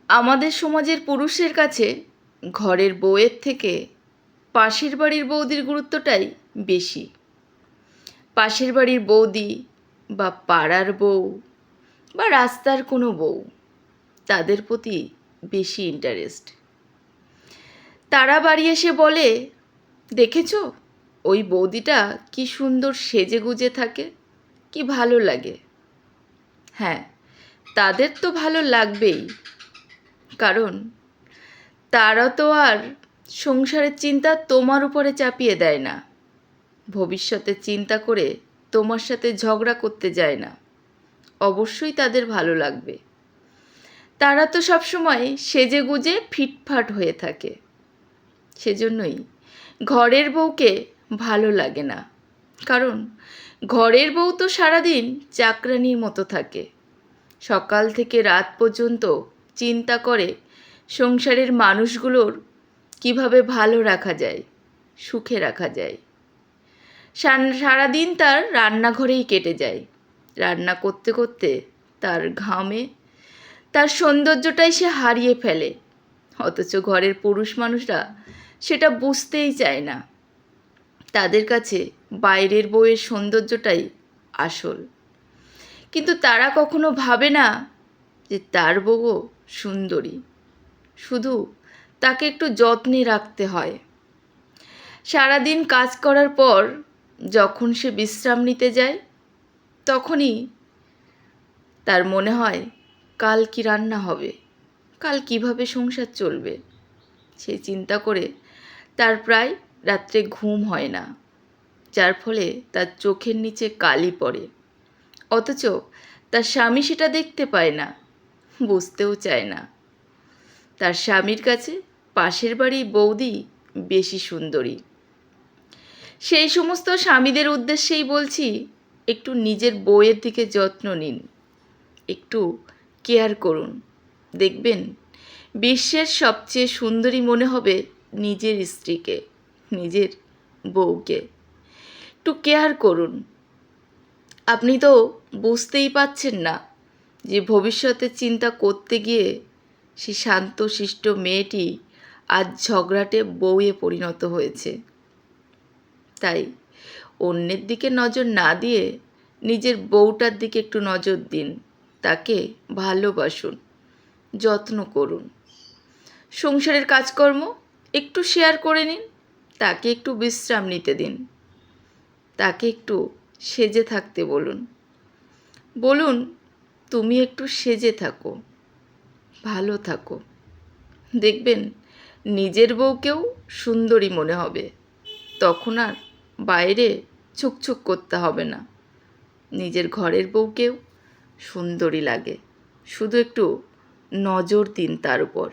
আমাদের সমাজের পুরুষের কাছে ঘরের বউয়ের থেকে পাশের বাড়ির বৌদির গুরুত্বটাই বেশি। পাশের বাড়ির বৌদি বা পাড়ার বউ বা রাস্তার কোনো বউ, তাদের প্রতি বেশি ইন্টারেস্ট। তারা বাড়ি এসে বলে, দেখেছো ওই বৌদিটা কি সুন্দর সেজে গুজে থাকে, কি ভালো লাগে। হ্যাঁ, তাদের তো ভালো লাগবেই, কারণ তারা তো আর সংসারের চিন্তা তোমার উপরে চাপিয়ে দেয় না, ভবিষ্যতের চিন্তা করে তোমার সাথে ঝগড়া করতে যায় না। অবশ্যই তাদের ভালো লাগবে। তারা তো সবসময় সেজে গুজে ফিটফাট হয়ে থাকে, সেজন্যই ঘরের বউকে ভালো লাগে না। কারণ ঘরের বউ তো সারাদিন চাকরানির মতো থাকে, সকাল থেকে রাত পর্যন্ত চিন্তা করে সংসারের মানুষগুলোর কিভাবে ভালো রাখা যায়, সুখে রাখা যায়। সারাদিন তার রান্নাঘরেই কেটে যায়, রান্না করতে করতে তার ঘামে তার সৌন্দর্যটাই সে হারিয়ে ফেলে। অথচ ঘরের পুরুষ মানুষরা সেটা বুঝতেই চায় না, তাদের কাছে বাইরের বউয়ের সৌন্দর্যটাই আসল। কিন্তু তারা কখনো ভাবে না যে তার বউও সুন্দরী, শুধু তাকে একটু যত্নে রাখতে হয়। সারাদিন কাজ করার পর যখন সে বিশ্রাম নিতে যায়, তখনই তার মনে হয় কাল কি রান্না হবে, কাল কিভাবে সংসার চলবে। সে চিন্তা করে তার প্রায় রাত্রে ঘুম হয় না, যার ফলে তার চোখের নিচে কালি পড়ে। অথচ তার স্বামী সেটা দেখতে পায় না, বুঝতেও চায় না। তার স্বামীর কাছে পাশের বাড়ির বৌদি বেশি সুন্দরী। সেই সমস্ত স্বামীদের উদ্দেশ্যেই বলছি, একটু নিজের বউয়ের দিকে যত্ন নিন, একটু কেয়ার করুন। দেখবেন বিশ্বের সবচেয়ে সুন্দরী মনে হবে নিজের স্ত্রীকে, নিজের বউকে। একটু কেয়ার করুন। আপনি তো বুঝতেই পাচ্ছেন না যে ভবিষ্যতের চিন্তা করতে গিয়ে সে শান্তশিষ্ট মেয়েটি আজ ঝগড়াটে বউয়ে পরিণত হয়েছে। তাই অন্যের দিকে নজর না দিয়ে নিজের বউটার দিকে একটু নজর দিন, তাকে ভালোবাসুন, যত্ন করুন। সংসারের কাজকর্ম একটু শেয়ার করে নিন, তাকে একটু বিশ্রাম নিতে দিন, তাকে একটু সেজে থাকতে বলুন। বলুন, তুমি একটু সেজে থাকো, ভালো থাকো। দেখবেন নিজের বউকেও সুন্দরী মনে হবে, তখন আর বাইরে ছুকছুক করতে হবে না। নিজের ঘরের বউকেও সুন্দরী লাগে, শুধু একটু নজর দিন তার উপর।